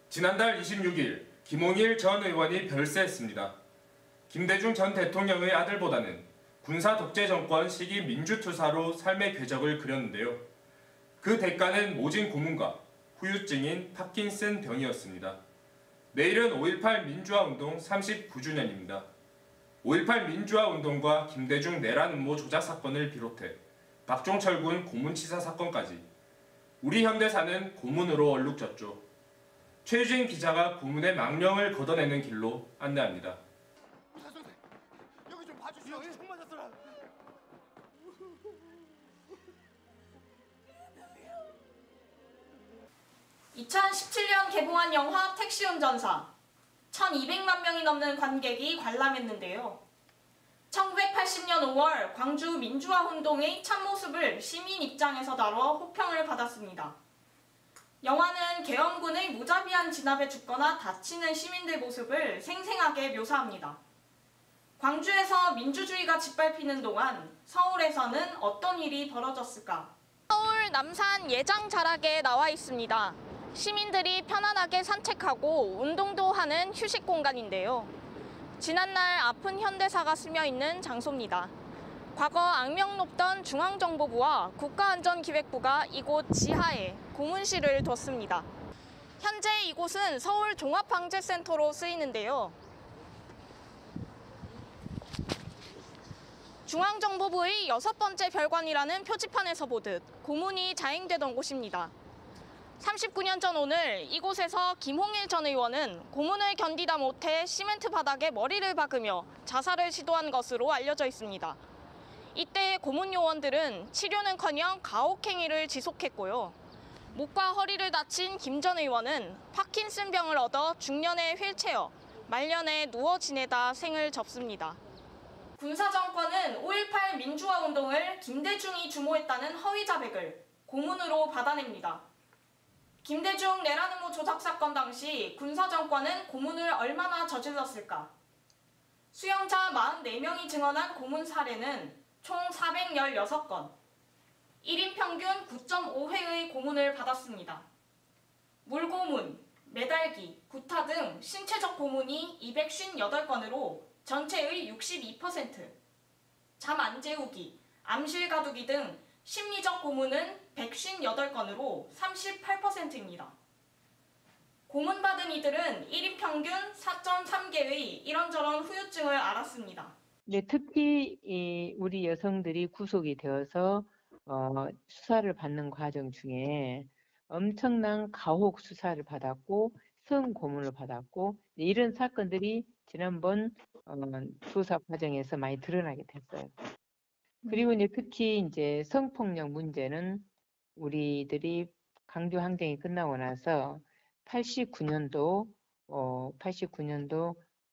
지난달 26일 김홍일 전 의원이 별세했습니다. 김대중 전 대통령의 아들보다는 군사 독재 정권 시기 민주투사로 삶의 궤적을 그렸는데요. 그 대가는 모진 고문과 후유증인 파킨슨 병이었습니다. 내일은 5.18 민주화운동 39주년입니다. 5.18 민주화운동과 김대중 내란 음모 조작 사건을 비롯해 박종철 군 고문치사 사건까지 우리 현대사는 고문으로 얼룩졌죠. 최유진 기자가 고문의 망령을 걷어내는 길로 안내합니다. 여기 좀 봐주시오. 총 맞았더라. 2017년 개봉한 영화 택시운전사. 1200만 명이 넘는 관객이 관람했는데요. 1980년 5월 광주 민주화운동의 참모습을 시민 입장에서 다뤄 호평을 받았습니다. 영화는 계엄군의 무자비한 진압에 죽거나 다치는 시민들 모습을 생생하게 묘사합니다. 광주에서 민주주의가 짓밟히는 동안 서울에서는 어떤 일이 벌어졌을까? 서울 남산 예장 자락에 나와 있습니다. 시민들이 편안하게 산책하고 운동도 하는 휴식 공간인데요. 지난날 아픈 현대사가 스며있는 장소입니다. 과거 악명 높던 중앙정보부와 국가안전기획부가 이곳 지하에 고문실을 뒀습니다. 현재 이곳은 서울 종합방재센터로 쓰이는데요. 중앙정보부의 6번째 별관이라는 표지판에서 보듯 고문이 자행되던 곳입니다. 39년 전 오늘 이곳에서 김홍일 전 의원은 고문을 견디다 못해 시멘트 바닥에 머리를 박으며 자살을 시도한 것으로 알려져 있습니다. 이때 고문 요원들은 치료는커녕 가혹행위를 지속했고요. 목과 허리를 다친 김 전 의원은 파킨슨 병을 얻어 중년에 휠체어, 말년에 누워 지내다 생을 접습니다. 군사정권은 5.18 민주화운동을 김대중이 주모했다는 허위 자백을 고문으로 받아냅니다. 김대중 내란 음모 조작 사건 당시 군사정권은 고문을 얼마나 저질렀을까? 수용자 44명이 증언한 고문 사례는 총 416건, 1인 평균 9.5회의 고문을 받았습니다. 물고문, 매달기, 구타 등 신체적 고문이 258건으로 전체의 62%, 잠 안 재우기, 암실 가두기 등 심리적 고문은 158건으로 38%입니다. 고문받은 이들은 1인 평균 4.3개의 이런저런 후유증을 앓았습니다. 네, 특히 우리 여성들이 구속이 되어서 수사를 받는 과정 중에 엄청난 가혹 수사를 받았고 성고문을 받았고 이런 사건들이 지난번 수사 과정에서 많이 드러나게 됐어요. 그리고 이제 특히 이제 성폭력 문제는 우리들이 강주 항쟁이 끝나고 나서 89년도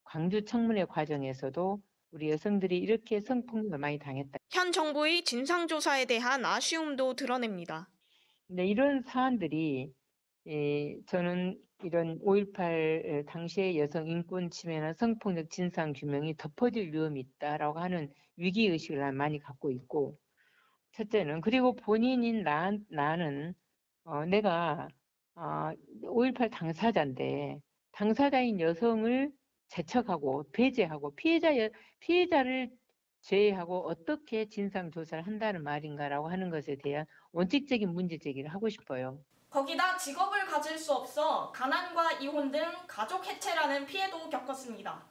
광주 청문회 과정에서도 우리 여성들이 이렇게 성폭력을 많이 당했다. 현 정부의 진상조사에 대한 아쉬움도 드러냅니다. 근데 이런 사안들이 저는 이런 5.18 당시의 여성 인권 침해나 성폭력 진상 규명이 덮어질 위험이 있다라고 하는 위기의식을 난 많이 갖고 있고, 첫째는 그리고 본인인 나는 내가 5.18 당사자인데 당사자인 여성을 제척하고 배제하고 피해자를 제외하고 어떻게 진상조사를 한다는 말인가라고 하는 것에 대한 원칙적인 문제 제기를 하고 싶어요. 거기다 직업을 가질 수 없어 가난과 이혼 등 가족 해체라는 피해도 겪었습니다.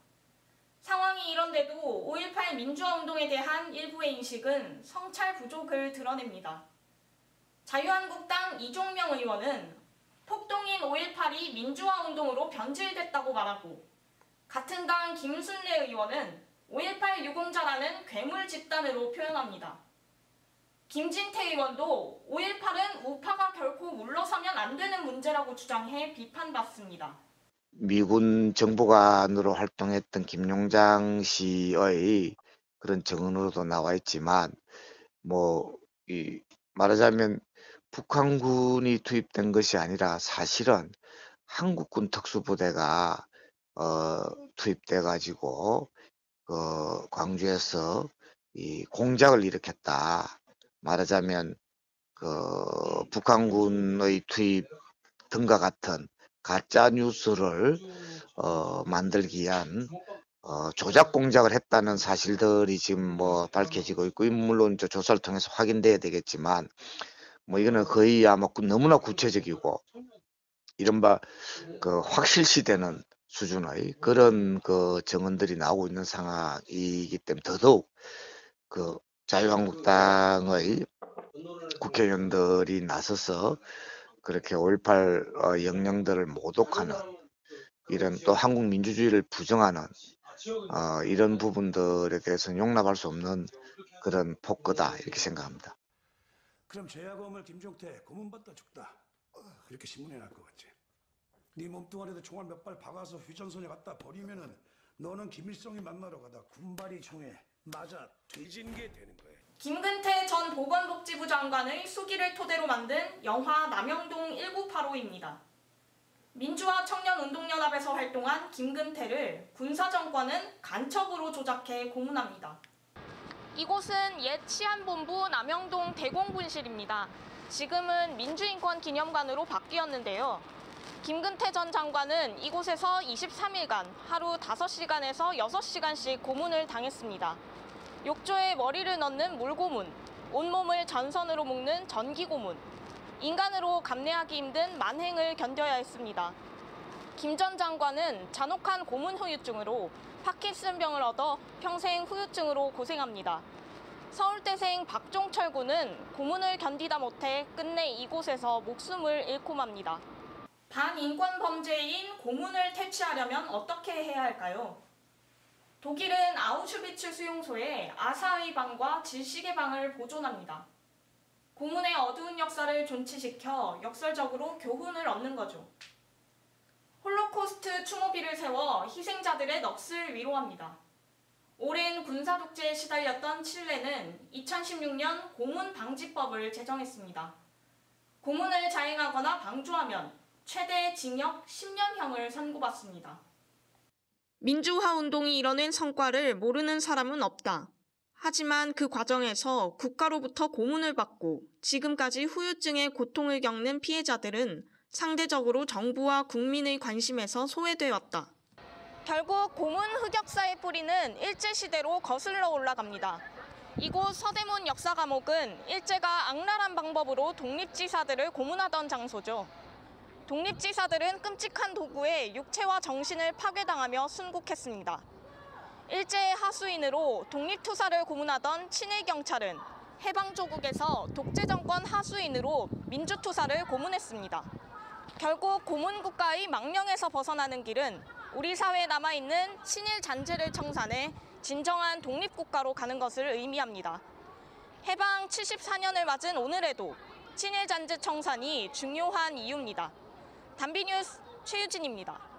상황이 이런데도 5.18 민주화운동에 대한 일부의 인식은 성찰 부족을 드러냅니다. 자유한국당 이종명 의원은 폭동인 5.18이 민주화운동으로 변질됐다고 말하고, 같은 당 김순례 의원은 5.18 유공자라는 괴물 집단으로 표현합니다. 김진태 의원도 5.18은 우파가 결코 물러서면 안 되는 문제라고 주장해 비판받습니다. 미군 정보관으로 활동했던 김용장 씨의 그런 증언으로도 나와 있지만 말하자면 북한군이 투입된 것이 아니라 사실은 한국군 특수부대가 투입돼 가지고 광주에서 이 공작을 일으켰다. 말하자면 북한군의 투입 등과 같은 가짜 뉴스를 만들기 위한 조작 공작을 했다는 사실들이 지금 뭐 밝혀지고 있고, 물론 저 조사를 통해서 확인돼야 되겠지만, 뭐 이거는 거의 아마 너무나 구체적이고 이른바 그 확실시되는 수준의 그런 그 증언들이 나오고 있는 상황이기 때문에 더더욱 그 자유한국당의 국회의원들이 나서서 그렇게 5.18 영령들을 모독하는, 이런 또 한국 민주주의를 부정하는 이런 부분들에 대해서는 용납할 수 없는 그런 폭거다, 이렇게 생각합니다. 그럼 제야검을 김종태 고문받다 죽다 그렇게 신문에 날 것 같지? 네 몸뚱아리에도 총알 몇 발 박아서 휴전선에 갖다 버리면은 너는 김일성이 만나러 가다 군발이 총에 맞아 뒤진 게 되는 거야. 김근태 전 보건복지부 장관의 수기를 토대로 만든 영화 남영동 1985입니다. 민주화 청년운동연합에서 활동한 김근태를 군사정권은 간첩으로 조작해 고문합니다. 이곳은 옛 치안본부 남영동 대공분실입니다. 지금은 민주인권기념관으로 바뀌었는데요. 김근태 전 장관은 이곳에서 23일간 하루 5시간에서 6시간씩 고문을 당했습니다. 욕조에 머리를 넣는 물고문, 온몸을 전선으로 묶는 전기고문, 인간으로 감내하기 힘든 만행을 견뎌야 했습니다. 김 전 장관은 잔혹한 고문 후유증으로 파킨슨병을 얻어 평생 후유증으로 고생합니다. 서울대생 박종철 군은 고문을 견디다 못해 끝내 이곳에서 목숨을 잃고 맙니다. 반인권 범죄인 고문을 퇴치하려면 어떻게 해야 할까요? 독일은 아우슈비츠 수용소에 아사의 방과 질식의 방을 보존합니다. 고문의 어두운 역사를 존치시켜 역설적으로 교훈을 얻는 거죠. 홀로코스트 추모비를 세워 희생자들의 넋을 위로합니다. 오랜 군사 독재에 시달렸던 칠레는 2016년 고문 방지법을 제정했습니다. 고문을 자행하거나 방조하면 최대 징역 10년형을 선고받습니다. 민주화 운동이 이뤄낸 성과를 모르는 사람은 없다. 하지만 그 과정에서 국가로부터 고문을 받고 지금까지 후유증의 고통을 겪는 피해자들은 상대적으로 정부와 국민의 관심에서 소외되어 왔다. 결국 고문 흑역사의 뿌리는 일제시대로 거슬러 올라갑니다. 이곳 서대문 역사감옥은 일제가 악랄한 방법으로 독립지사들을 고문하던 장소죠. 독립지사들은 끔찍한 도구에 육체와 정신을 파괴당하며 순국했습니다. 일제의 하수인으로 독립투사를 고문하던 친일경찰은 해방조국에서 독재정권 하수인으로 민주투사를 고문했습니다. 결국 고문국가의 망령에서 벗어나는 길은 우리 사회에 남아있는 친일 잔재를 청산해 진정한 독립국가로 가는 것을 의미합니다. 해방 74년을 맞은 오늘에도 친일 잔재 청산이 중요한 이유입니다. 단비뉴스 최유진입니다.